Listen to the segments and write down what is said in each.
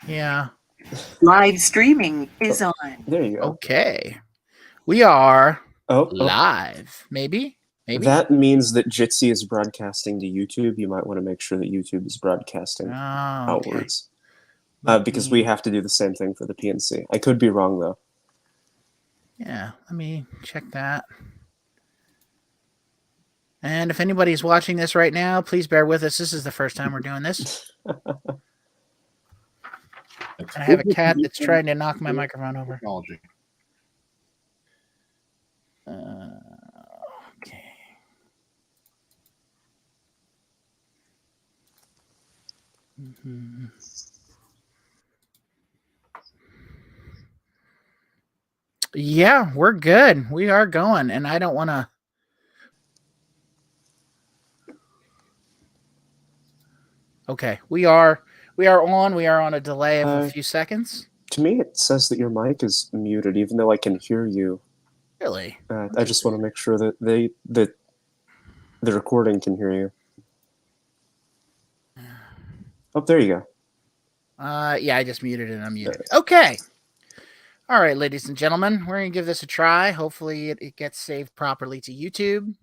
Yeah. Live streaming is on. There you go. Okay. We are Oh, live. Maybe. that means that Jitsi is broadcasting to YouTube. You might want to make sure that YouTube is broadcasting Okay. outwards. Let Because me- we have to do the same thing for the PNC. I could be wrong, though. Yeah, let me check that. And if anybody's watching this right now, please bear with us. This is the first time we're doing this. I have a cat that's trying to knock my microphone over. Technology. Okay. Yeah, we're good. We are going, and I don't want to. Okay, we are on. We are on a delay of a few seconds. To me, it says that your mic is muted, even though I can hear you. Really? I just want to make sure that the recording can hear you. Oh, there you go. Yeah, I just muted it and unmuted. Okay. All right, ladies and gentlemen, we're going to give this a try. Hopefully it gets saved properly to YouTube.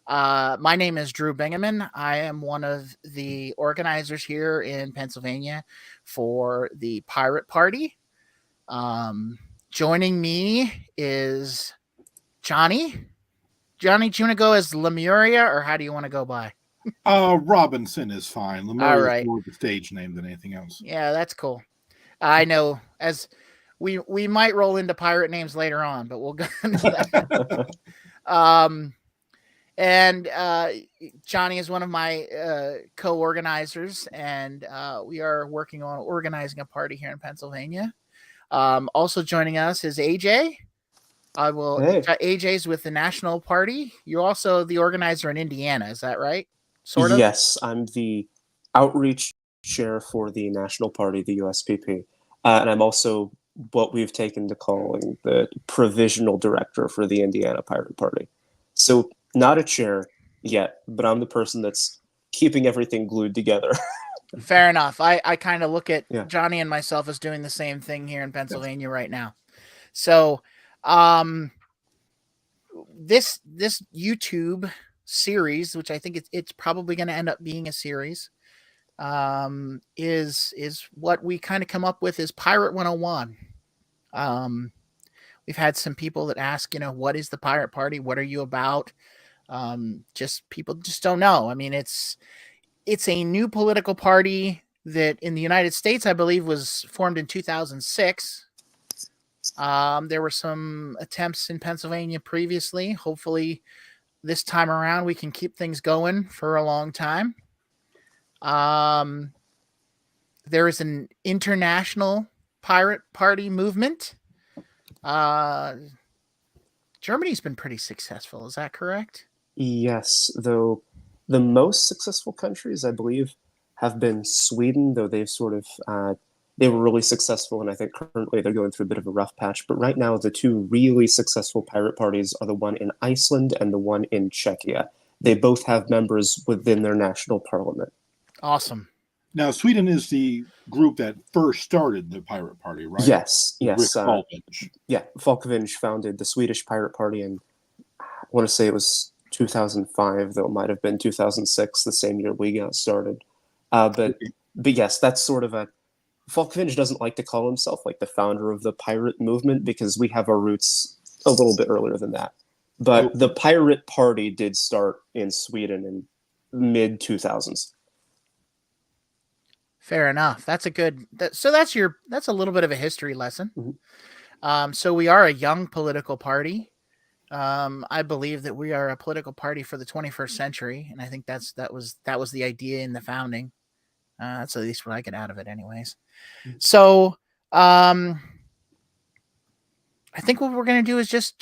My name is Drew Bingaman. I am one of the organizers here in Pennsylvania for the Pirate Party. Joining me is Johnny. Johnny, do you want to go as Lemuria, or how do you want to go by? Robinson is fine. Lemuria All right. is more of a stage name than anything else. Yeah, that's cool. I know. As we might roll into pirate names later on, but we'll go into that. And Johnny is one of my co-organizers, and we are working on organizing a party here in Pennsylvania. Also joining us is AJ. AJ's with the National Party. You're also the organizer in Indiana, is that right? Sort of? Yes, I'm the outreach chair for the National Party, the USPP. And I'm also what we've taken to calling the provisional director for the Indiana Pirate Party. So not a chair yet, but I'm the person that's keeping everything glued together. Fair enough. I kind of look at Johnny and myself as doing the same thing here in Pennsylvania right now. So this YouTube series, which I think it's probably going to end up being a series, is what we kind of come up with is Pirate 101. We've had some people that ask, what is the Pirate Party? What are you about? Just people just don't know. I mean, it's a new political party that in the United States, I believe, was formed in 2006. There were some attempts in Pennsylvania previously. Hopefully this time around, we can keep things going for a long time. There is an international pirate party movement. Germany's been pretty successful. Is that correct? Yes, though the most successful countries, I believe, have been Sweden, though they've sort of they were really successful, and I think currently they're going through a bit of a rough patch. But right now, the two really successful pirate parties are the one in Iceland and the one in Czechia. They both have members within their national parliament. Awesome. Now, Sweden is the group that first started the pirate party, right? Yes. Rick Falkvinge. Yeah, Falkvinge founded the Swedish Pirate Party in, I want to say it was 2005, though it might have been 2006, the same year we got started. But yes, that's sort of a... Falkvinge doesn't like to call himself like the founder of the pirate movement because we have our roots a little bit earlier than that. But the Pirate Party did start in Sweden in mid-2000s. Fair enough. That's a good... So that's a little bit of a history lesson. Mm-hmm. So we are a young political party. I believe that we are a political party for the 21st century, and I think that was the idea in the founding. That's at least what I get out of it, anyways. So, I think what we're gonna do is just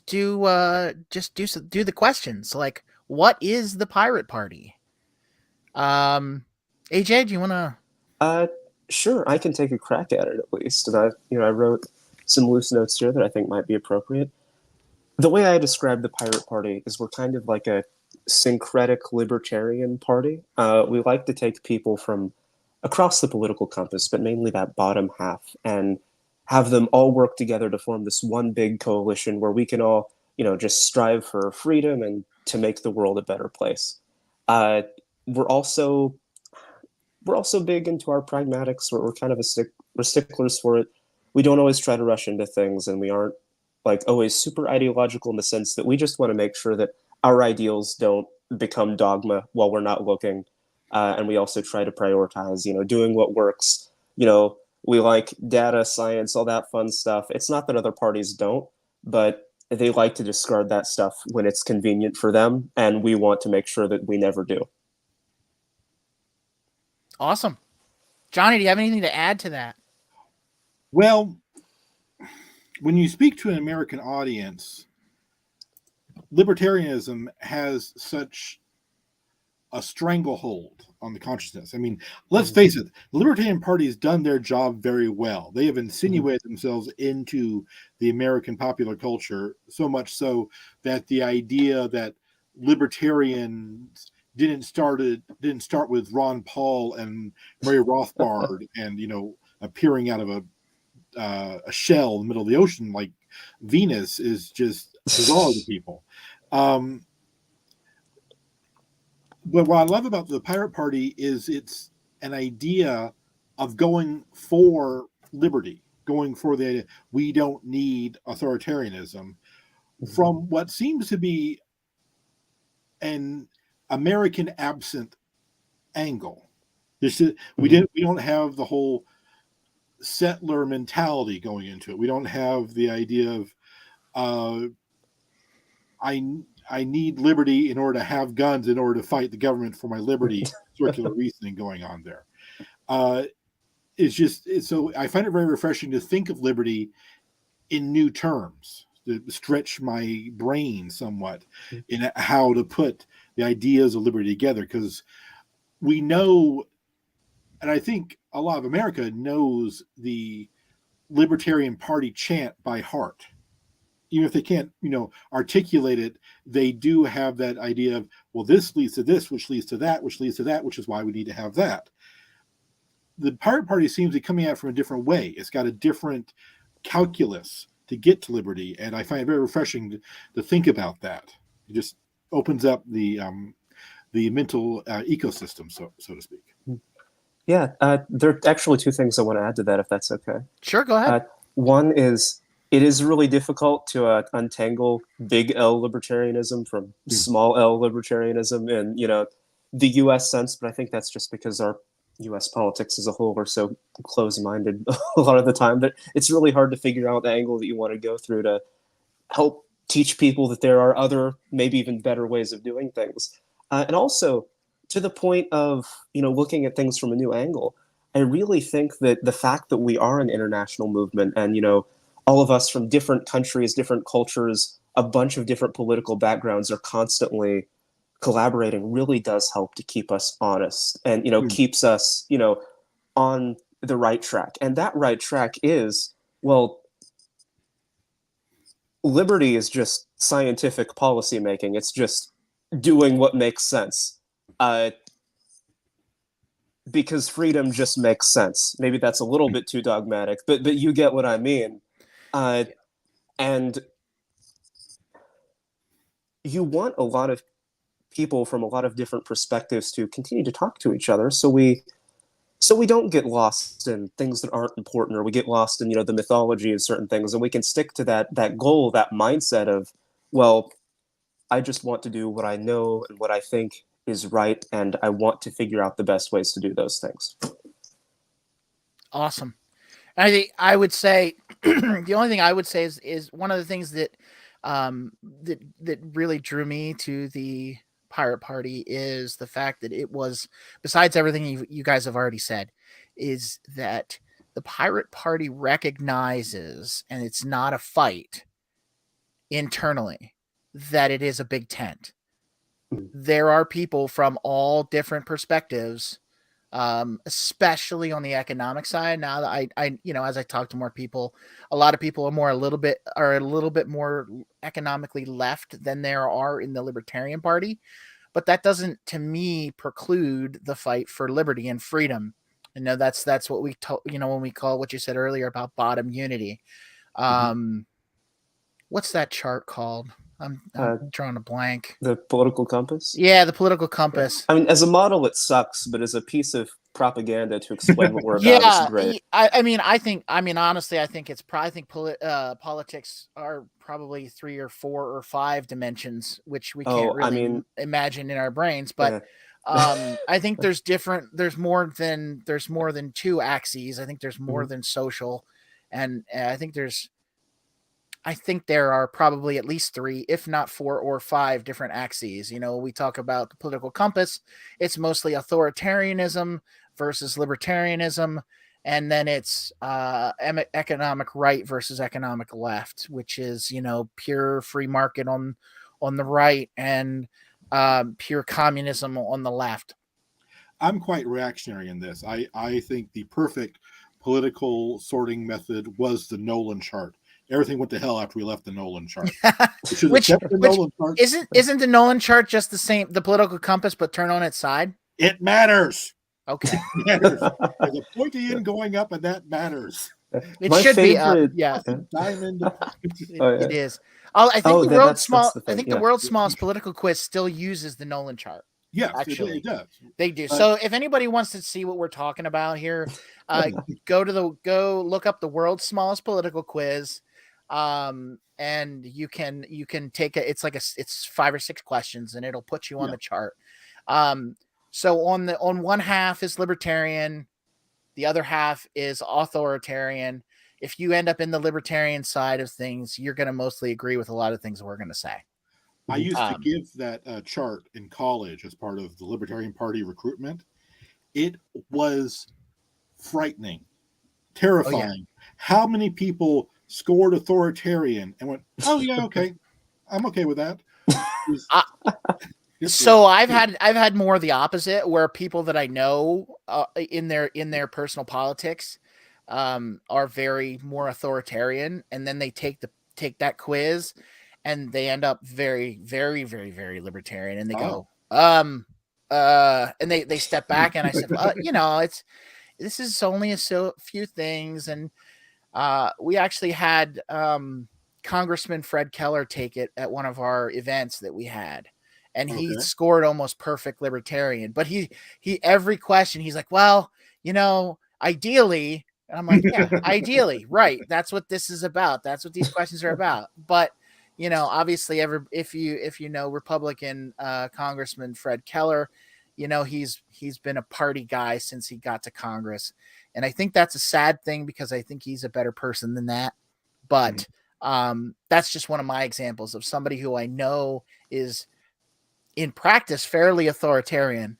do the questions. Like, what is the Pirate Party? AJ, do you want to? Sure, I can take a crack at it at least. And I wrote some loose notes here that I think might be appropriate. The way I describe the Pirate Party is we're kind of like a syncretic libertarian party. We like to take people from across the political compass, but mainly that bottom half, and have them all work together to form this one big coalition where we can all, just strive for freedom and to make the world a better place. Uh, we're also big into our pragmatics. We're kind of we're sticklers for it. We don't always try to rush into things, and we aren't like always super ideological in the sense that we just want to make sure that our ideals don't become dogma while we're not looking. And we also try to prioritize, doing what works. We like data, science, all that fun stuff. It's not that other parties don't, but they like to discard that stuff when it's convenient for them, and we want to make sure that we never do. Awesome. Johnny, do you have anything to add to that? Well, when you speak to an American audience, libertarianism has such a stranglehold on the consciousness. I mean, let's face it, the Libertarian Party has done their job very well. They have insinuated themselves into the American popular culture, so much so that the idea that libertarians didn't start with Ron Paul and Murray Rothbard and appearing out of a shell in the middle of the ocean like Venus is just bizarre to people. But what I love about the Pirate Party is it's an idea of going for liberty, going for the idea we don't need authoritarianism from what seems to be an American absent angle. We don't have the whole settler mentality going into it. We don't have the idea of I need liberty in order to have guns in order to fight the government for my liberty. Circular reasoning going on there. So I find it very refreshing to think of liberty in new terms, to stretch my brain somewhat in how to put the ideas of liberty together, because we know, and I think a lot of America knows the Libertarian Party chant by heart. Even if they can't, articulate it, they do have that idea of, well, this leads to this, which leads to that, which leads to that, which is why we need to have that. The Pirate Party seems to be coming at it from a different way. It's got a different calculus to get to liberty, and I find it very refreshing to think about that. It just opens up the mental ecosystem, so to speak. Yeah, there are actually two things I want to add to that, if that's okay. Sure, go ahead. One is, it is really difficult to untangle big L libertarianism from small L libertarianism in, the U.S. sense, but I think that's just because our U.S. politics as a whole are so close-minded a lot of the time that it's really hard to figure out the angle that you want to go through to help teach people that there are other, maybe even better ways of doing things. And also, to the point of, looking at things from a new angle, I really think that the fact that we are an international movement and, all of us from different countries, different cultures, a bunch of different political backgrounds are constantly collaborating really does help to keep us honest and, keeps us, on the right track. And that right track is, well, liberty is just scientific policy making. It's just doing what makes sense. Because freedom just makes sense. Maybe that's a little bit too dogmatic, but you get what I mean. And you want a lot of people from a lot of different perspectives to continue to talk to each other, so we don't get lost in things that aren't important, or we get lost in the mythology of certain things, and we can stick to that goal, that mindset of, well, I just want to do what I know and what I think is right, and I want to figure out the best ways to do those things. Awesome. I think I would say the only thing I would say is one of the things that that really drew me to the Pirate Party is the fact that it was, besides everything you guys have already said, is that the Pirate Party recognizes, and it's not a fight internally, that it is a big tent. There are people from all different perspectives, especially on the economic side. Now that I as I talk to more people, a lot of people are a little bit more economically left than there are in the Libertarian Party. But that doesn't, to me, preclude the fight for liberty and freedom You know, that's what we you know, when we call what you said earlier about bottom unity. What's that chart called? I'm drawing a blank. The political compass. Yeah, the political compass. I mean, as a model, it sucks, but as a piece of propaganda to explain what we're about, Yeah, is great. I mean, honestly, I think politics are probably 3 or 4 or 5 dimensions, which we can't really imagine in our brains. But I think there's more than 2 axes. I think there's more than social, and I think there are probably at least 3, if not 4 or 5 different axes. You know, we talk about the political compass. It's mostly authoritarianism versus libertarianism. And then it's economic right versus economic left, which is, you know, pure free market on the right and pure communism on the left. I'm quite reactionary in this. I think the perfect political sorting method was the Nolan chart. Everything went to hell after we left the Nolan chart. Isn't the Nolan chart just the same, the political compass, but turn on its side? It matters. Okay. It matters. There's a pointy end going up, and that matters. It should be up. Yeah. Diamond. It is. I think the world's smallest political quiz still uses the Nolan chart. Yeah, actually, it does. They do. So if anybody wants to see what we're talking about here, go look up the world's smallest political quiz. And you can take it's 5 or 6 questions, and it'll put you on the chart. So on one half is libertarian, the other half is authoritarian. If you end up in the libertarian side of things, you're going to mostly agree with a lot of things we're going to say. I used to give that chart in college as part of the Libertarian Party recruitment. It was frightening, terrifying. Oh, yeah. How many people scored authoritarian and went, "Oh yeah, okay, I'm okay with that." So I've had more of the opposite, where people that I know in their personal politics are very more authoritarian, and then they take that quiz, and they end up very, very, very, very libertarian, and they go, and they step back, and I said, you know, this is only a few things, and we actually had Congressman Fred Keller take it at one of our events that we had, and he scored almost perfect libertarian. But he every question he's like, well, you know, ideally, and I'm like, yeah, ideally, right? That's what this is about. That's what these questions are about. But you know, obviously, if you know Republican Congressman Fred Keller, you know he's been a party guy since he got to Congress. And I think that's a sad thing, because I think he's a better person than that. But that's just one of my examples of somebody who I know is in practice fairly authoritarian.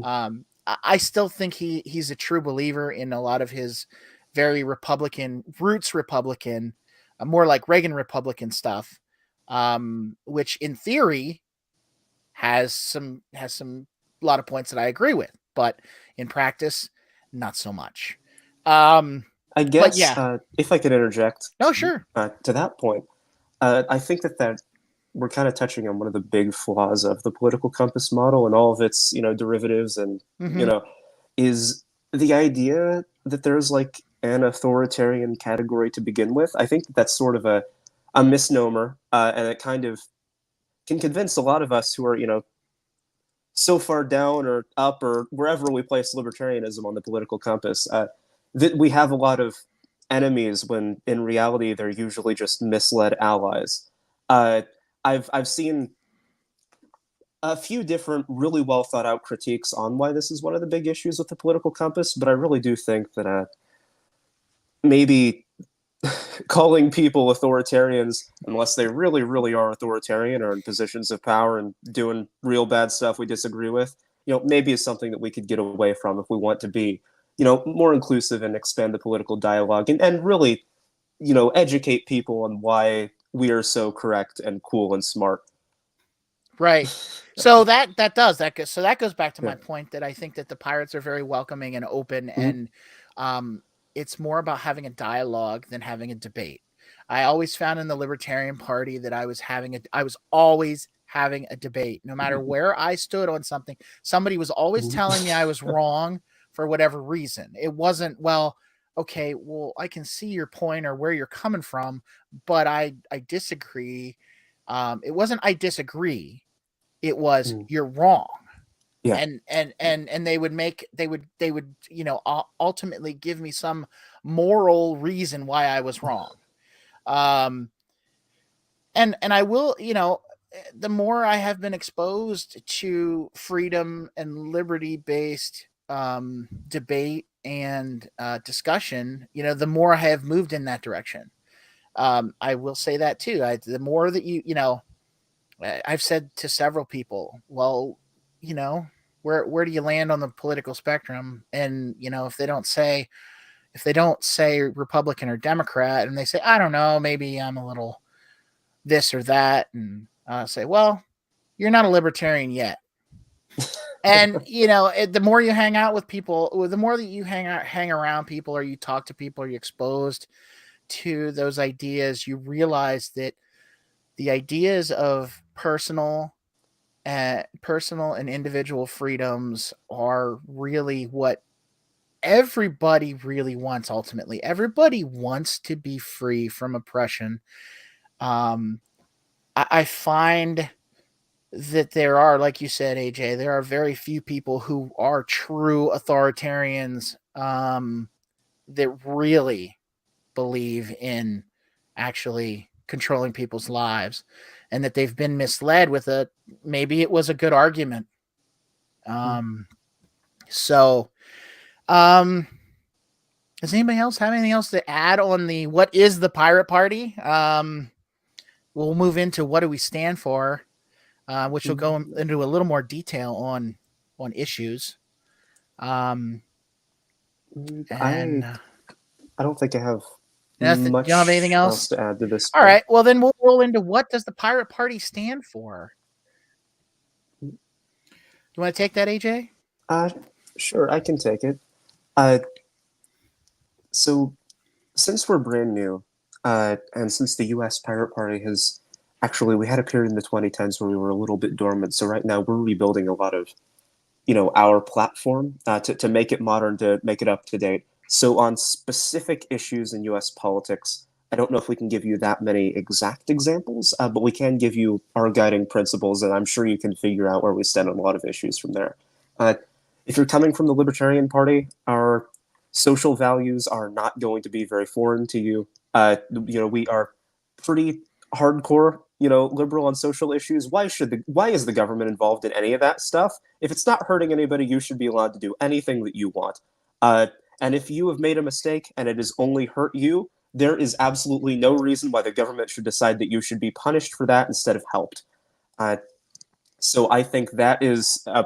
I still think he's a true believer in a lot of his very Republican roots, more like Reagan Republican stuff, which in theory has some lot of points that I agree with, but in practice, not so much. I guess if I could interject. Oh, sure. To that point, I think that we're kind of touching on one of the big flaws of the political compass model and all of its, you know, derivatives, and you know, is the idea that there's like an authoritarian category to begin with. I think that's sort of a misnomer, and it kind of can convince a lot of us who are, you know, so far down or up or wherever we place libertarianism on the political compass, that we have a lot of enemies, when in reality they're usually just misled allies. I've seen a few different really well thought out critiques on why this is one of the big issues with the political compass, but I really do think that maybe calling people authoritarians, unless they really, really are authoritarian or in positions of power and doing real bad stuff we disagree with, you know, maybe is something that we could get away from if we want to be, you know, more inclusive and expand the political dialogue, and really, you know, educate people on why we are so correct and cool and smart. Right. So that goes back to my point that I think that the Pirates are very welcoming and open, and it's more about having a dialogue than having a debate. I always found in the Libertarian Party that I was always having a debate, no matter where I stood on something. Somebody was always telling me I was wrong for whatever reason. It wasn't, well, okay, well, I can see your point or where you're coming from, but I disagree. It wasn't I disagree. It was you're wrong. Yeah. And they would ultimately give me some moral reason why I was wrong. And I will, the more I have been exposed to freedom and liberty based debate and discussion, the more I have moved in that direction. I will say that too. The more that I've said to several people, well, where do you land on the political spectrum? And if they don't say Republican or Democrat, and they say, I don't know, maybe I'm a little this or that, and say, well, you're not a libertarian yet. And the more you hang out with people, the more that you hang around people, or you talk to people, or you're exposed to those ideas, you realize that the ideas of personal and individual freedoms are really what everybody really wants. Ultimately, everybody wants to be free from oppression. I find that there are, like you said, AJ, there are very few people who are true authoritarians that really believe in actually controlling people's lives, and that they've been misled with maybe it was a good argument. So does anybody else have anything else to add on what is the Pirate Party? We'll move into what do we stand for, which will go into a little more detail on issues. I don't think I have much you don't have anything else to add to this. All right. Well, then we'll roll into what does the Pirate Party stand for? You want to take that, AJ? Sure, I can take it. So, since we're brand new, and since the U.S. Pirate Party has we had a period in the 2010s where we were a little bit dormant. So right now we're rebuilding a lot of, our platform to make it modern, to make it up to date. So on specific issues in U.S. politics, I don't know if we can give you that many exact examples, but we can give you our guiding principles, and I'm sure you can figure out where we stand on a lot of issues from there. If you're coming from the Libertarian Party, our social values are not going to be very foreign to you. We are pretty hardcore, liberal on social issues. Why is the government involved in any of that stuff? If it's not hurting anybody, you should be allowed to do anything that you want. And if you have made a mistake and it has only hurt you, there is absolutely no reason why the government should decide that you should be punished for that instead of helped. So I think that is a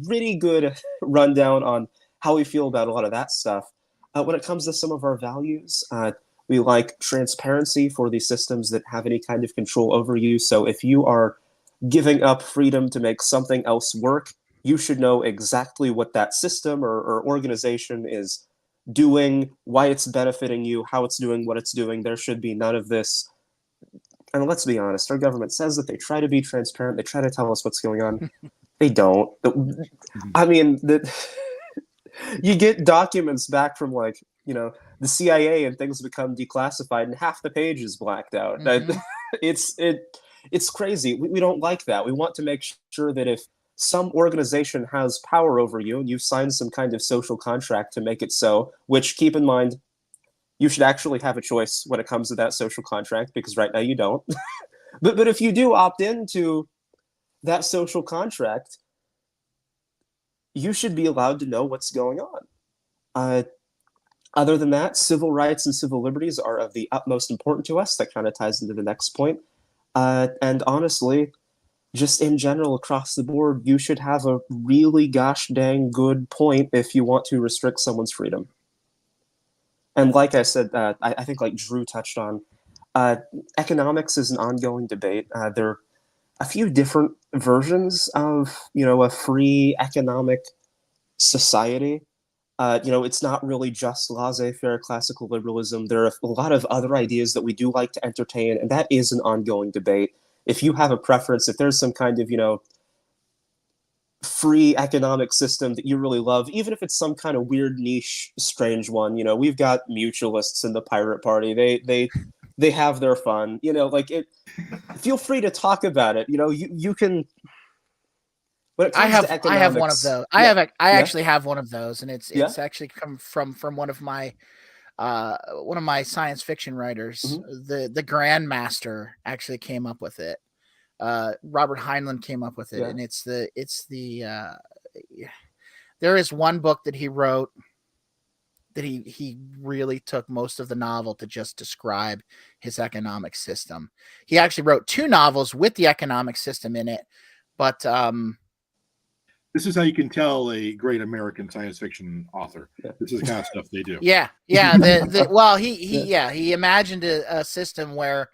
pretty good rundown on how we feel about a lot of that stuff. When it comes to some of our values, we like transparency for the systems that have any kind of control over you. So if you are giving up freedom to make something else work, you should know exactly what that system or organization is doing, why it's benefiting you, how it's doing what it's doing. There should be none of this. And let's be honest, our government says that they try to be transparent. They try to tell us what's going on. They don't. I mean, you get documents back from the CIA and things become declassified and half the page is blacked out. Mm-hmm. It's crazy. We don't like that. We want to make sure that if some organization has power over you and you've signed some kind of social contract to make it so, which, keep in mind, you should actually have a choice when it comes to that social contract, because right now you don't. but if you do opt into that social contract, you should be allowed to know what's going on. Other than that, civil rights and civil liberties are of the utmost importance to us. That kind of ties into the next point. And honestly, just in general, across the board, you should have a really gosh dang good point if you want to restrict someone's freedom. And like I said, I think like Drew touched on, economics is an ongoing debate. There are a few different versions of, a free economic society. It's not really just laissez-faire classical liberalism. There are a lot of other ideas that we do like to entertain, and that is an ongoing debate. If you have a preference, if there's some kind of, free economic system that you really love, even if it's some kind of weird niche, strange one. We've got mutualists in the Pirate Party. They have their fun. Like it. Feel free to talk about it. You can. When it comes to economics, I have one of those. Yeah. I actually have one of those, and it's Yeah. actually come from one of my science fiction writers. The Grandmaster actually came up with it. Robert Heinlein came up with it, Yeah. and there is one book that he wrote that he really took most of the novel to just describe his economic system. He actually wrote 2 novels with the economic system in it, but This is how you can tell a great American science fiction author. Yeah. This is the kind of stuff they do. Yeah. Well, he imagined a system where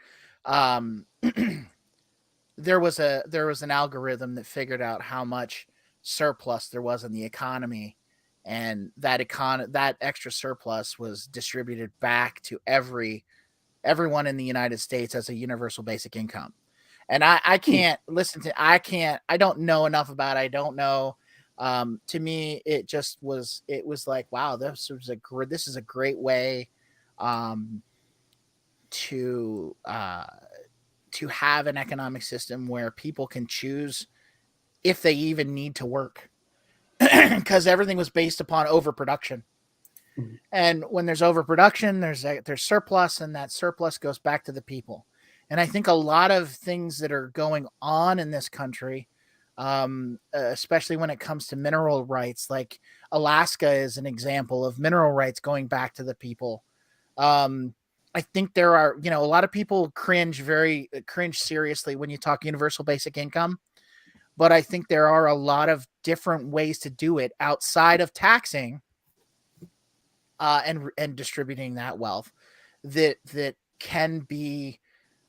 there was an algorithm that figured out how much surplus there was in the economy, and that extra surplus was distributed back to everyone in the United States as a universal basic income. And I can't I don't know enough about it. I don't know. To me, it was like, wow, this is a great way to have an economic system where people can choose if they even need to work, because everything was based upon overproduction. Mhm. And when there's overproduction, there's surplus, and that surplus goes back to the people. And I think a lot of things that are going on in this country, especially when it comes to mineral rights, like Alaska is an example of mineral rights going back to the people. I think there are, a lot of people cringe seriously when you talk universal basic income, but I think there are a lot of different ways to do it outside of taxing and distributing that wealth that can be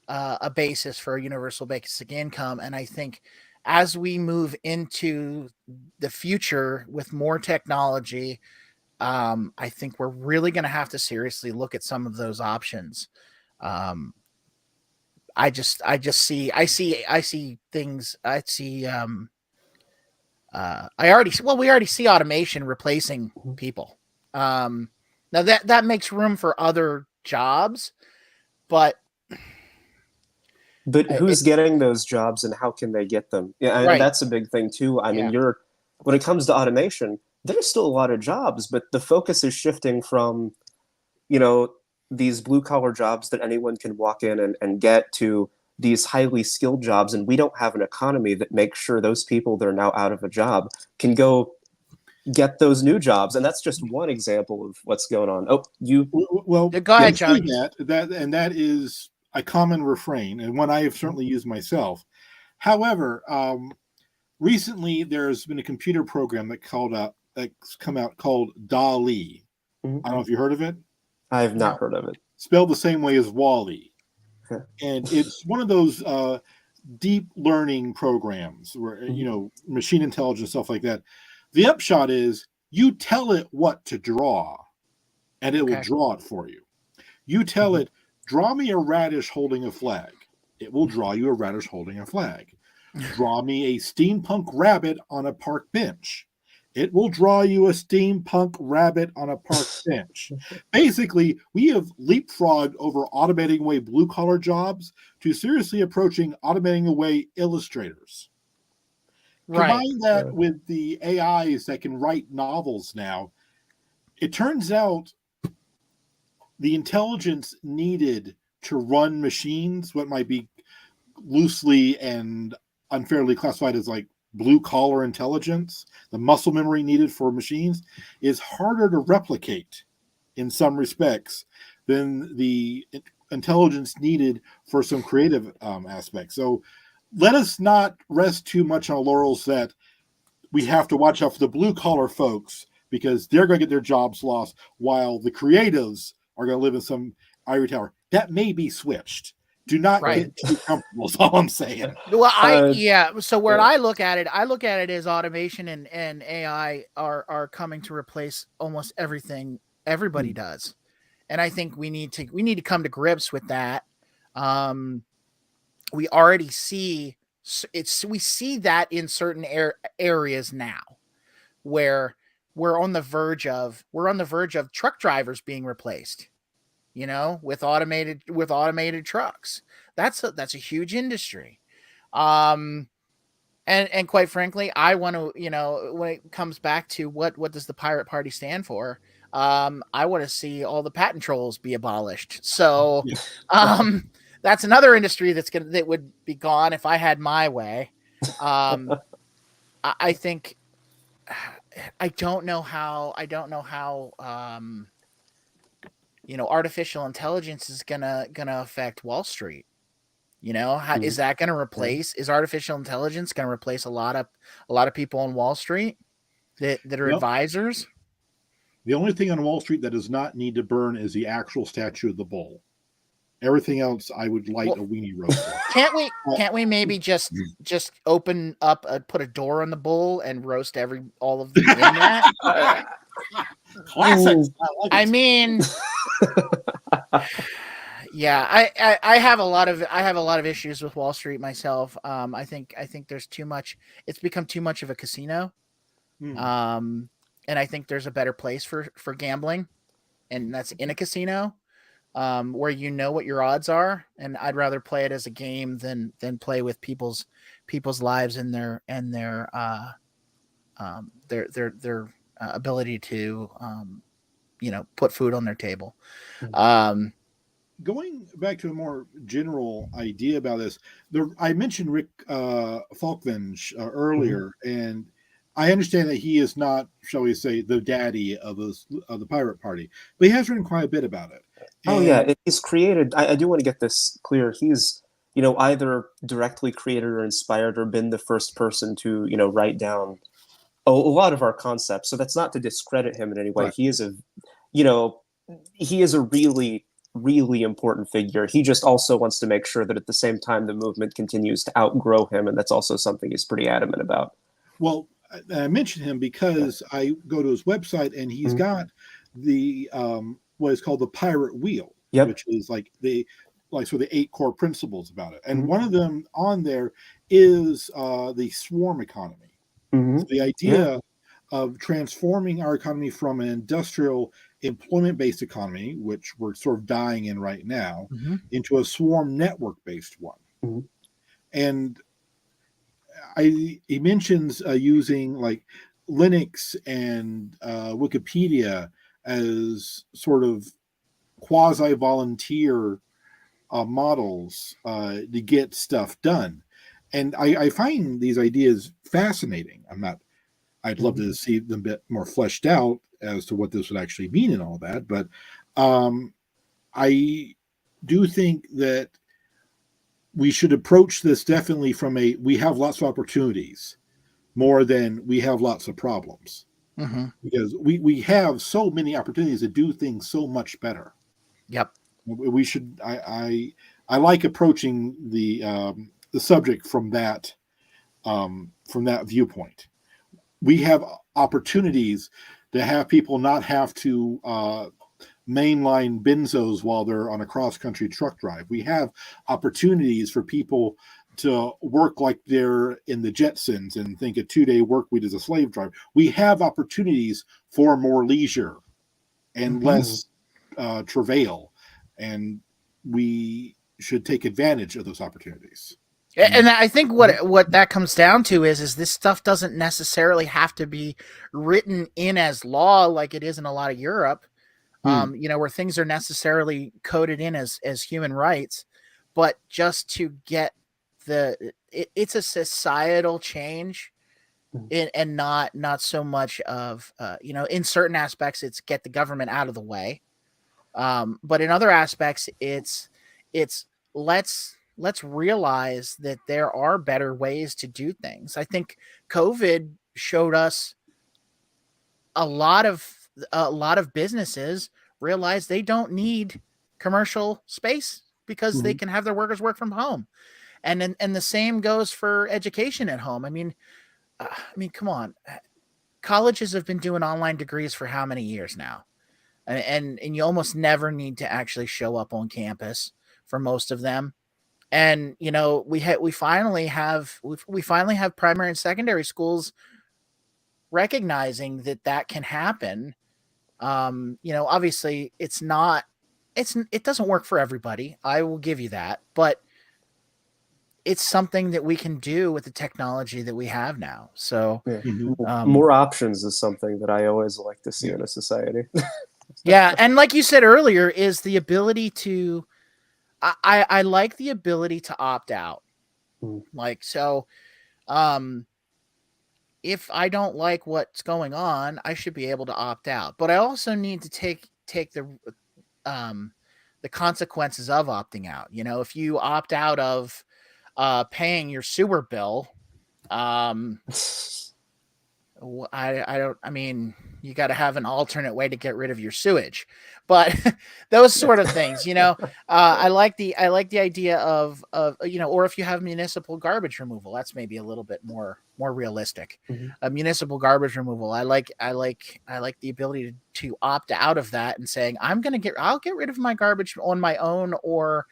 a basis for a universal basic income. And I think as we move into the future with more technology, I think we're really going to have to seriously look at some of those options. I see things. We already see automation replacing people. Now that makes room for other jobs, but who's getting those jobs and how can they get them? Yeah, and Right. that's a big thing too. I mean, when it comes to automation, there's still a lot of jobs, but the focus is shifting from, these blue collar jobs that anyone can walk in and get to these highly skilled jobs. And we don't have an economy that makes sure those people that are now out of a job can go get those new jobs. And that's just one example of what's going on. Oh, Well, go ahead, John. That is a common refrain, and one I have certainly used myself. However, recently there's been a computer program that's come out called DALL-E. Mhm. I don't know if you heard of it. I have not heard of it. Spelled the same way as Wall-E. Okay. And it's one of those deep learning programs where, machine intelligence, stuff like that. The upshot is you tell it what to draw, and it will draw it for you. You tell it, draw me a radish holding a flag. It will draw you a radish holding a flag. Draw me a steampunk rabbit on a park bench. It will draw you a steampunk rabbit on a park bench. Basically, we have leapfrogged over automating away blue-collar jobs to seriously approaching automating away illustrators. Right. Combine that with the AIs that can write novels now, it turns out the intelligence needed to run machines, what might be loosely and unfairly classified as like blue-collar intelligence, the muscle memory needed for machines, is harder to replicate in some respects than the intelligence needed for some creative aspects. So let us not rest too much on laurels that we have to watch out for the blue-collar folks because they're going to get their jobs lost while the creatives are going to live in some ivory tower. That may be switched. Do not get too comfortable, is all I'm saying. Well, so where I look at it as automation and AI are coming to replace almost everything everybody does. And I think we need to come to grips with that. We already see we see that in certain areas now where we're on the verge of truck drivers being replaced, with automated trucks. That's a huge industry. And quite frankly, I want to, when it comes back to what does the Pirate Party stand for? I want to see all the patent trolls be abolished. So, that's another industry that would be gone if I had my way. I think I don't know how artificial intelligence is gonna affect Wall Street. Is that going to replace? Is artificial intelligence going to replace a lot of people on Wall Street that are advisors? The only thing on Wall Street that does not need to burn is the actual statue of the bull. Everything else, I would light a weenie roast for. Can't we maybe just open up, put a door on the bull and roast all of them in that? Classic. I mean, yeah, I have a lot of issues with Wall Street myself. I think there's too much. It's become too much of a casino. And I think there's a better place for gambling, and that's in a casino, where what your odds are. And I'd rather play it as a game than play with people's lives and their ability to put food on their table. Going back to a more general idea about this, I mentioned Rick Falkvinge earlier, and I understand that he is not, shall we say, the daddy of the Pirate Party, but he has written quite a bit about it. He's created. I do want to get this clear. He's either directly created or inspired or been the first person to write down a lot of our concepts. So that's not to discredit him in any way. Right. He is a really, really important figure. He just also wants to make sure that at the same time the movement continues to outgrow him, and that's also something he's pretty adamant about. Well, I mentioned him because I go to his website and he's got the what is called the Pirate Wheel, which is like the 8 core principles about it. And one of them on there is the swarm economy. So the idea of transforming our economy from an industrial employment-based economy, which we're sort of dying in right now, into a swarm network-based one. And he mentions using like Linux and Wikipedia as sort of quasi-volunteer models to get stuff done. And I find these ideas fascinating. I'd love to see them a bit more fleshed out as to what this would actually mean and all that. But I do think that we should approach this definitely from we have lots of opportunities more than we have lots of problems. Because we have so many opportunities to do things so much better. Yep. We should, I like approaching the subject from that viewpoint. We have opportunities to have people not have to mainline benzos while they're on a cross-country truck drive. We have opportunities for people to work like they're in the Jetsons and think a 2-day work week is a slave driver. We have opportunities for more leisure and less travail, and we should take advantage of those opportunities. And I think what that comes down to is this stuff doesn't necessarily have to be written in as law like it is in a lot of Europe, where things are necessarily coded in as human rights, but just to get it's a societal change, and not so much of in certain aspects it's get the government out of the way, but in other aspects it's let's realize that there are better ways to do things. I think COVID showed us a lot of businesses realize they don't need commercial space because they can have their workers work from home. And the same goes for education at home. I mean, come on. Colleges have been doing online degrees for how many years now? And you almost never need to actually show up on campus for most of them. And we finally have primary and secondary schools recognizing that can happen. Obviously it doesn't work for everybody. I will give you that, but it's something that we can do with the technology that we have now. So Yeah. Mhm. More options is something that I always like to see in a society. yeah, and like you said earlier, is the ability to I like the ability to opt out. Mm. Like, so if I don't like what's going on, I should be able to opt out. But I also need to take the consequences of opting out. If you opt out of paying your sewer bill, I mean, you got to have an alternate way to get rid of your sewage, but those sort of things, I like the idea of, or if you have municipal garbage removal, that's maybe a little bit more realistic. Mhm. Municipal garbage removal. I like the ability to opt out of that and saying, I'll get rid of my garbage on my own, or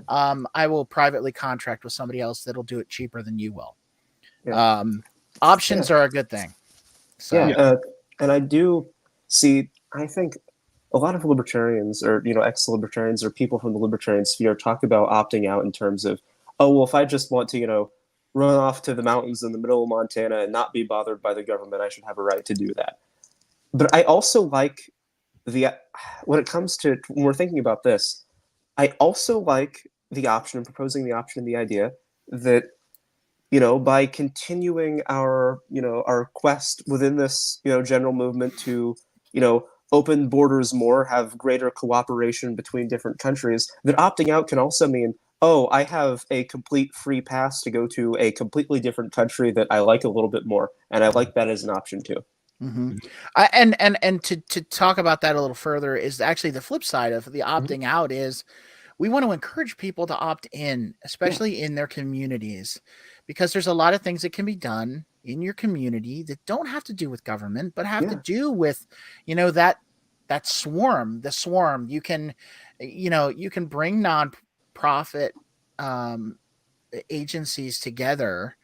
I will privately contract with somebody else that'll do it cheaper than you will. Yeah. Options are a good thing. So. Yeah, and I do see. I think a lot of libertarians, or ex-libertarians, or people from the libertarian sphere, talk about opting out in terms of, oh well, if I just want to, run off to the mountains in the middle of Montana and not be bothered by the government, I should have a right to do that. But I also like when it comes to when we're thinking about this, I also like the option, proposing the option and the idea that by continuing our quest within this, general movement to, open borders more, have greater cooperation between different countries, that opting out can also mean, oh, I have a complete free pass to go to a completely different country that I like a little bit more, and I like that as an option too. Mm-hmm. And to talk about that a little further is actually the flip side of the opting out is we want to encourage people to opt in, especially in their communities, because there's a lot of things that can be done in your community that don't have to do with government, but have to do with, that the swarm. You can bring nonprofit agencies together,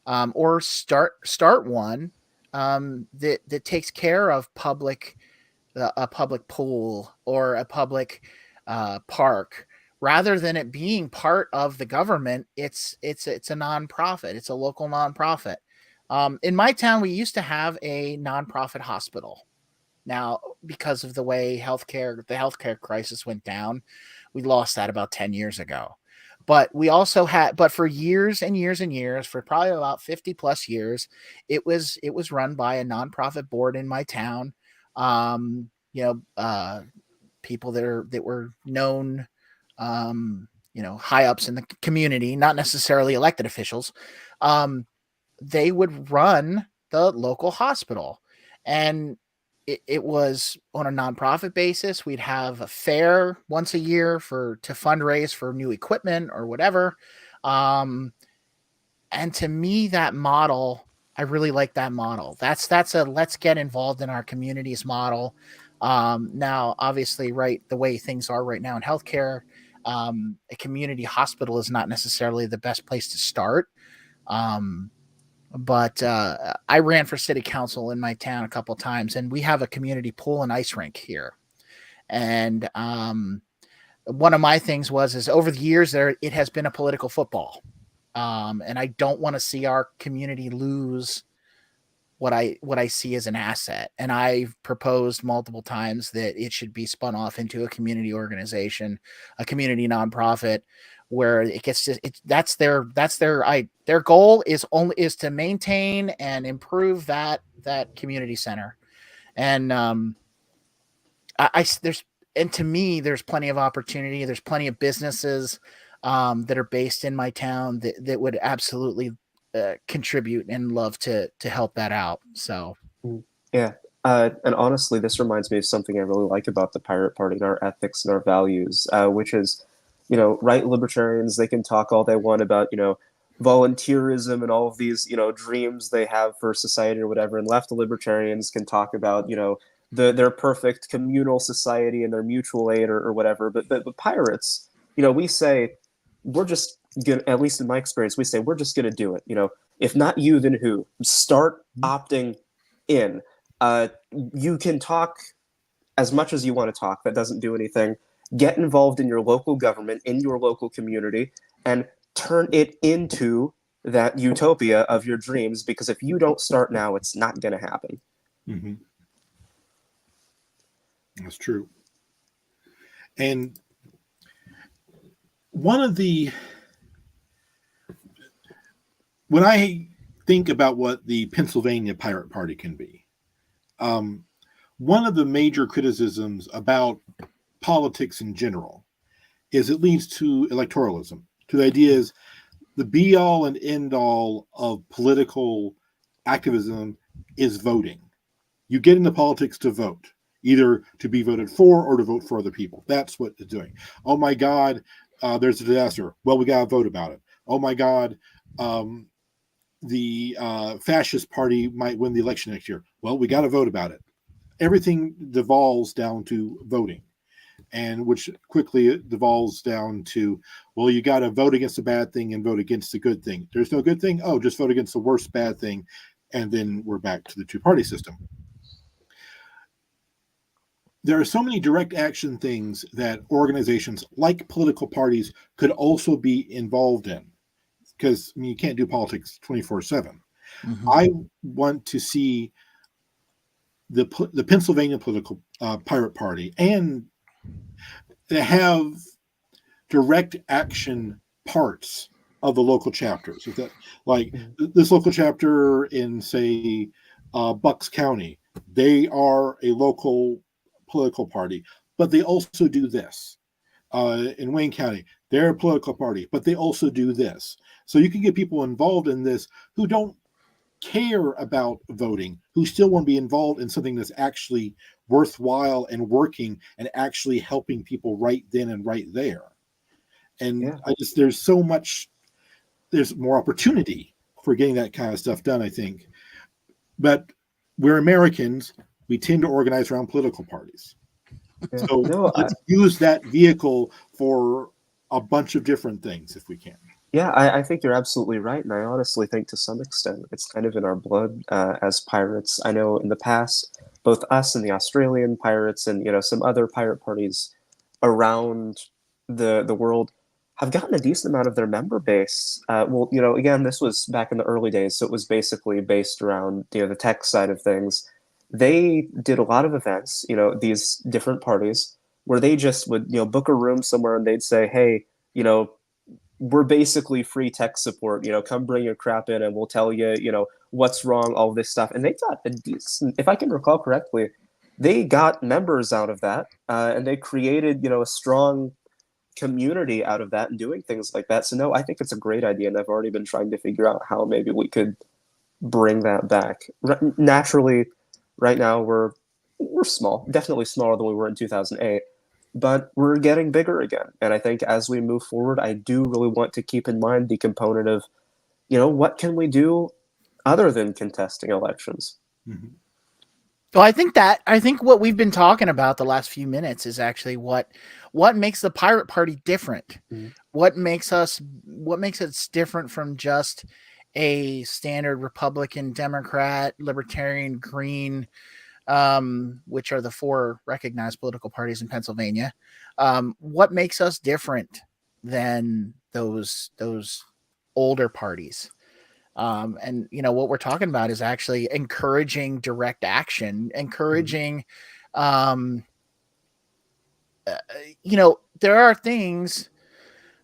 or start one that takes care of a public pool or a public park, rather than it being part of the government. It's a nonprofit. It's a local nonprofit. In my town, we used to have a nonprofit hospital. Now, because of the way the healthcare crisis went down, we lost that about 10 years ago. But we also but for years and years and years, for probably about 50 plus years, it was run by a nonprofit board in my town. People that were known, high ups in the community, not necessarily elected officials. They would run the local hospital, and it was on a nonprofit basis. We'd have a fair once a year to fundraise for new equipment or whatever. And to me, that model, I really like that model. That's a let's get involved in our communities model. Now, obviously, right, the way things are right now in healthcare, a community hospital is not necessarily the best place to start. But I ran for city council in my town a couple of times, and we have a community pool and ice rink here. And one of my things is over the years it has been a political football. And I don't want to see our community lose what I see as an asset. And I've proposed multiple times that it should be spun off into a community organization, a community nonprofit, where it gets to their goal is to maintain and improve that community center. And to me, there's plenty of opportunity. There's plenty of businesses that are based in my town that would absolutely contribute and love to help that out. So yeah. And honestly, this reminds me of something I really like about the Pirate Party and our ethics and our values, which is, right libertarians, they can talk all they want about, volunteerism and all of these, dreams they have for society or whatever. And left libertarians can talk about, their perfect communal society and their mutual aid or whatever. But pirates, we say, we're just gonna, at least in my experience, we say we're just gonna do it. If not you, then who? Start opting in. You can talk as much as you want to talk. That doesn't do anything. Get involved in your local government, in your local community, and turn it into that utopia of your dreams, because if you don't start now, it's not going to happen. Mm-hmm. That's true. And when I think about what the Pennsylvania Pirate Party can be, one of the major criticisms about politics in general is it leads to electoralism, to the idea is the be all and end all of political activism is voting. You get into politics to vote, either to be voted for or to vote for other people. That's what it's doing. Oh my God, there's a disaster. Well, we got to vote about it. Oh my God, the fascist party might win the election next year. Well, we got to vote about it. Everything devolves down to voting, and which quickly devolves down to, well, you got to vote against the bad thing and vote against the good thing. There's no good thing. Oh, just vote against the worst bad thing. And then we're back to the two-party system. There are so many direct action things that organizations like political parties could also be involved in, because you can't do politics 24/7. Mm-hmm. I want to see the Pennsylvania political pirate party and have direct action parts of the local chapters. Is that like this local chapter in, say, Bucks County? They are a local political party, but they also do this. In Wayne County, they're a political party, but they also do this. So you can get people involved in this who don't care about voting, who still want to be involved in something that's actually worthwhile and working and actually helping people right then and right there. And there's more opportunity for getting that kind of stuff done, I think. But we're Americans, we tend to organize around political parties. Yeah. So let's use that vehicle for a bunch of different things if we can. Yeah, I think you're absolutely right. And I honestly think to some extent it's kind of in our blood as pirates. I know in the past, both us and the Australian pirates and, some other pirate parties around the world have gotten a decent amount of their member base. Again, this was back in the early days, so it was basically based around, the tech side of things. They did a lot of events, these different parties, where they just would, book a room somewhere and they'd say, hey, we're basically free tech support, come bring your crap in and we'll tell you, what's wrong, all this stuff. And they got a decent, if I can recall correctly, they got members out of that and they created, a strong community out of that and doing things like that. So no, I think it's a great idea. And I've already been trying to figure out how maybe we could bring that back. Naturally, right now we're small, definitely smaller than we were in 2008. But we're getting bigger again. And I think as we move forward, I do really want to keep in mind the component of, what can we do other than contesting elections? Mm-hmm. Well, I think what we've been talking about the last few minutes is actually what makes the Pirate Party different. Mm-hmm. What makes us different from just a standard Republican, Democrat, Libertarian, Green, which are the four recognized political parties in Pennsylvania. What makes us different than those older parties? And what we're talking about is actually encouraging direct action, encouraging, there are things,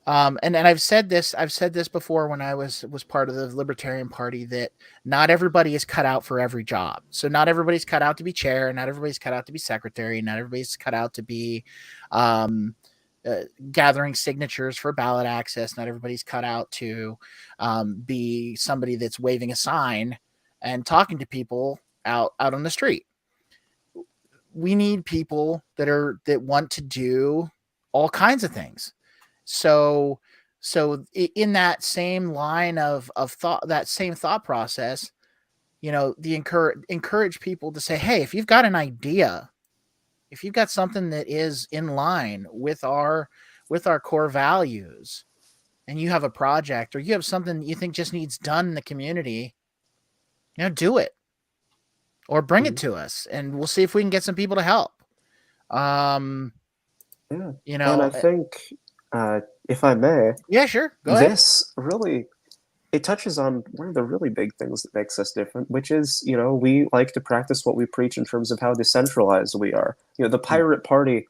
and I've said this before when I was part of the Libertarian Party, that not everybody is cut out for every job. So not everybody's cut out to be chair, not everybody's cut out to be secretary, not everybody's cut out to be gathering signatures for ballot access. Not everybody's cut out to be somebody that's waving a sign and talking to people out on the street. We need people that want to do all kinds of things. So in that same line of thought, that same thought process, encourage people to say, hey, if you've got an idea, if you've got something that is in line with our core values, and you have a project or you have something that you think just needs done in the community, do it or bring it to us, and we'll see if we can get some people to help. Yeah. And I think, if I may, yeah, sure, go ahead. this really, it touches on one of the really big things that makes us different, which is, we like to practice what we preach in terms of how decentralized we are. The Pirate Party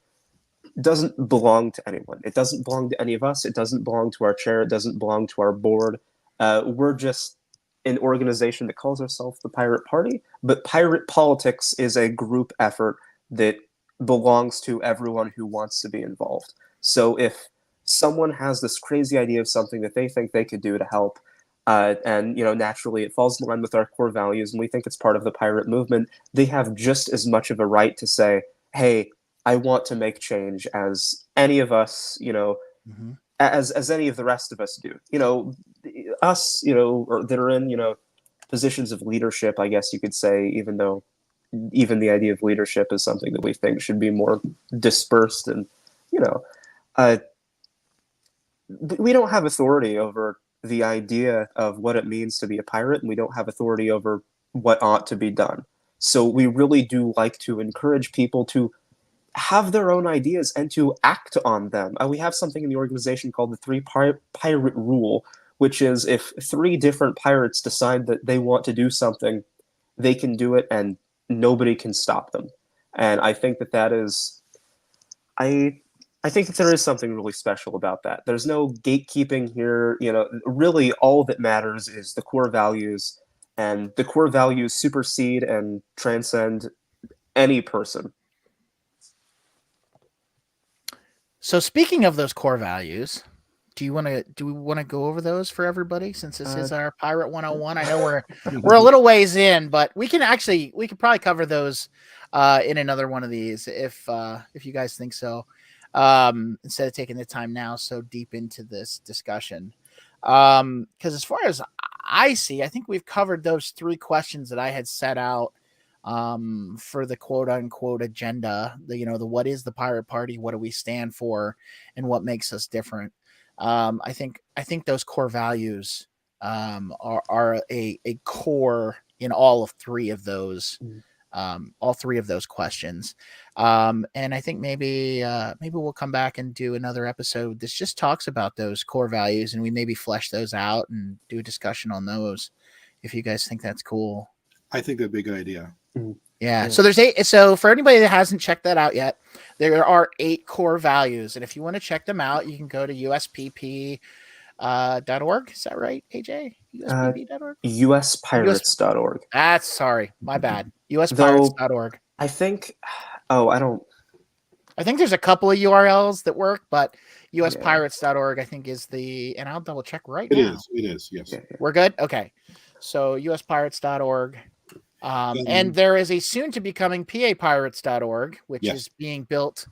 doesn't belong to anyone. It doesn't belong to any of us. It doesn't belong to our chair. It doesn't belong to our board. We're just an organization that calls ourselves the Pirate Party, but pirate politics is a group effort that belongs to everyone who wants to be involved. So if someone has this crazy idea of something that they think they could do to help, and naturally it falls in line with our core values and we think it's part of the pirate movement, they have just as much of a right to say, hey, I want to make change as any of us, as any of the rest of us do. Us, or that are in, positions of leadership, I guess you could say, even though even the idea of leadership is something that we think should be more dispersed, and we don't have authority over the idea of what it means to be a pirate, and we don't have authority over what ought to be done. So we really do like to encourage people to have their own ideas and to act on them. We have something in the organization called the Pirate Rule, which is if 3 different pirates decide that they want to do something, they can do it and nobody can stop them. And I think that is, I think that there is something really special about that. There's no gatekeeping here. Really all that matters is the core values, and the core values supersede and transcend any person. So speaking of those core values, do we want to go over those for everybody, since this is our Pirate 101? I know we're a little ways in, but we could probably cover those in another one of these if you guys think so, instead of taking the time now so deep into this discussion. Because as far as I see, I think we've covered those 3 questions that I had set out for the quote unquote agenda. The what is the Pirate Party, what do we stand for, and what makes us different. I think those core values are a core in all 3 of those, all 3 of those questions. And I think maybe we'll come back and do another episode that just talks about those core values, and we maybe flesh those out and do a discussion on those, if you guys think that's cool. I think that'd be a good idea. Yeah. So there's 8. So for anybody that hasn't checked that out yet, there are 8 core values. And if you want to check them out, you can go to USPP.org. Is that right, AJ? USPP.org? USPirates.org. That's sorry. My bad. USPirates.org. I think, I think there's a couple of URLs that work, but USPirates.org, I think, is the, and I'll double check right now. It is. Yes. Yeah. We're good. Okay. So USPirates.org. And there is a soon to be coming PAPirates.org, which is being built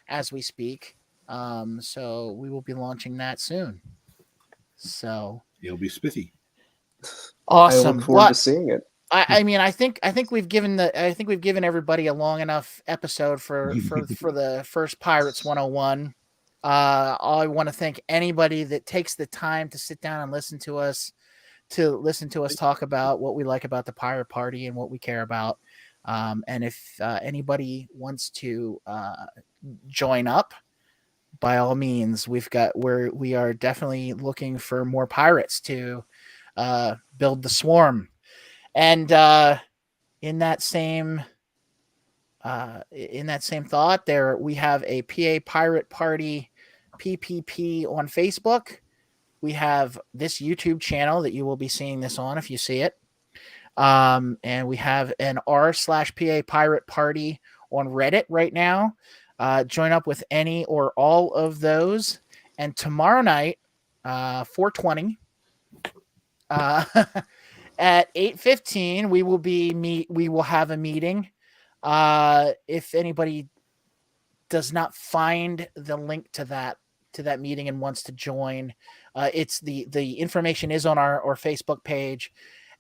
as we speak. So we will be launching that soon. So it'll be spiffy. Awesome. I look forward to seeing it. I mean, I think we've given everybody a long enough episode for the first Pirates 101. I want to thank anybody that takes the time to sit down and listen to us talk about what we like about the Pirate Party and what we care about. And if anybody wants to join up, by all means, we are definitely looking for more pirates to build the swarm. And in that same thought, there we have a PA Pirate Party PPP on Facebook. We have this YouTube channel that you will be seeing this on if you see it. And we have an r/PA Pirate Party on Reddit right now. Join up with any or all of those. And tomorrow night, 420, at 8:15, we will have a meeting. If anybody does not find the link to that meeting and wants to join, it's the information is on our Facebook page.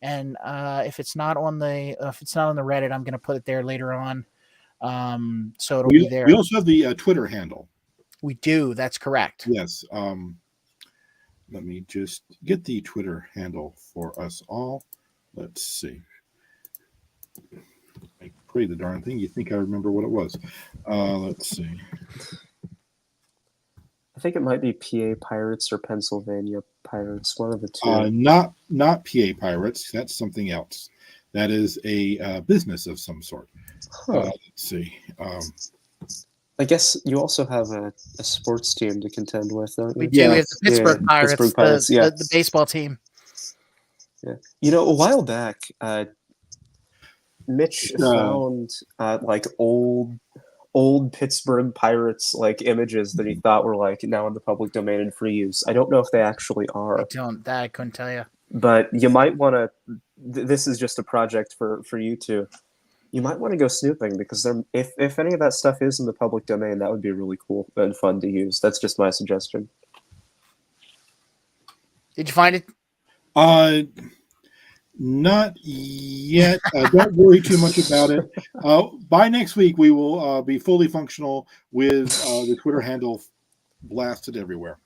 And if it's not on the Reddit, I'm going to put it there later on. So it'll be there. We also have the Twitter handle. We do. That's correct. Yes. let me just get the Twitter handle for us all. Let's see. I pray the darn thing. You think I remember what it was? Let's see. I think it might be PA Pirates or Pennsylvania Pirates, one of the two. Not PA Pirates. That's something else. That is a business of some sort. Let's see. I guess you also have a sports team to contend with, don't you? We do. We have the Pittsburgh Pirates, Pittsburgh Pirates, the baseball team. Yeah. You know, a while back, Mitch found like old Pittsburgh Pirates like images that he thought were like now in the public domain and free use. I don't know if they actually are. I couldn't tell you. But you might want to. This is just a project for you two. You might want to go snooping because if any of that stuff is in the public domain, that would be really cool and fun to use. That's just my suggestion. Did you find it? Not yet. Don't worry too much about it. By next week, we will be fully functional with the Twitter handle blasted everywhere.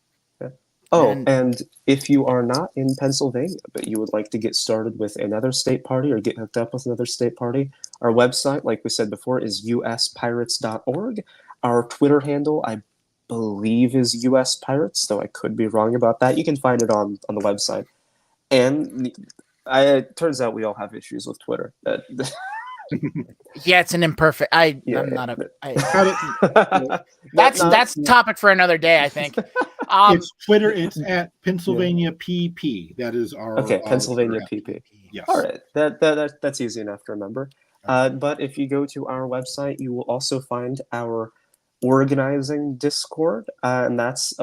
Oh, and if you are not in Pennsylvania, but you would like to get started with another state party or get hooked up with another state party, our website, like we said before, is uspirates.org. Our Twitter handle, I believe, is US Pirates, though I could be wrong about that. You can find it on the website. And it turns out we all have issues with Twitter. Yeah, it's an imperfect. I'm not a. That's topic for another day, I think. It's Twitter. It's at Pennsylvania PP. That is our Pennsylvania our PP. Yes. All right, that's easy enough to remember. But if you go to our website, you will also find our organizing Discord, and that's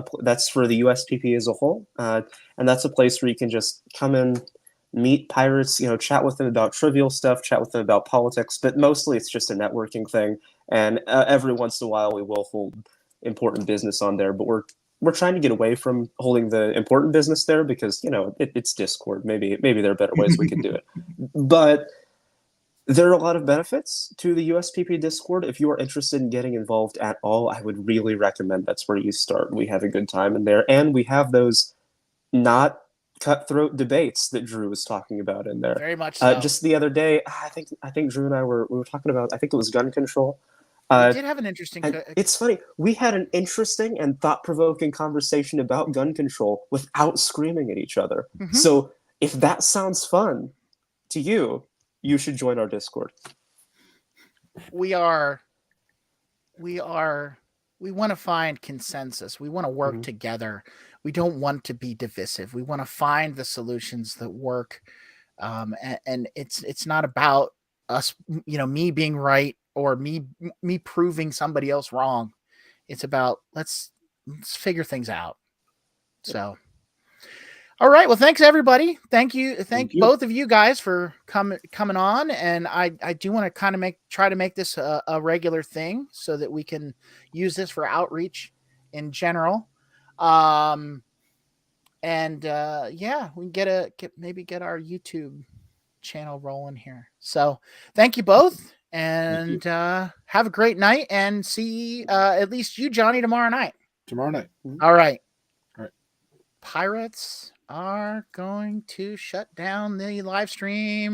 for the USPP as a whole, and that's a place where you can just come in, meet pirates, chat with them about trivial stuff, chat with them about politics, but mostly it's just a networking thing. And every once in a while, we will hold important business on there, but we're trying to get away from holding the important business there because it's Discord. Maybe there are better ways we can do it, but there are a lot of benefits to the USPP Discord. If you are interested in getting involved at all, I would really recommend that's where you start. We have a good time in there, and we have those not cutthroat debates that Drew was talking about in there. Very much so. Just the other day, I think Drew and I were talking about. I think it was gun control. We did have an interesting. It's funny. We had an interesting and thought-provoking conversation about gun control without screaming at each other. Mm-hmm. So if that sounds fun to you, you should join our Discord. We want to find consensus. We want to work together. We don't want to be divisive. We want to find the solutions that work. And it's not about us, me being right or me proving somebody else wrong. It's about let's figure things out. So, all right. Well, thanks everybody. Thank you. Thank both of you guys for coming on. And I do want to kind of try to make this a regular thing so that we can use this for outreach in general. We can get our YouTube channel rolling here. So thank you both, and have a great night, and see at least you, Johnny, tomorrow night. All right. Pirates are going to shut down the live stream.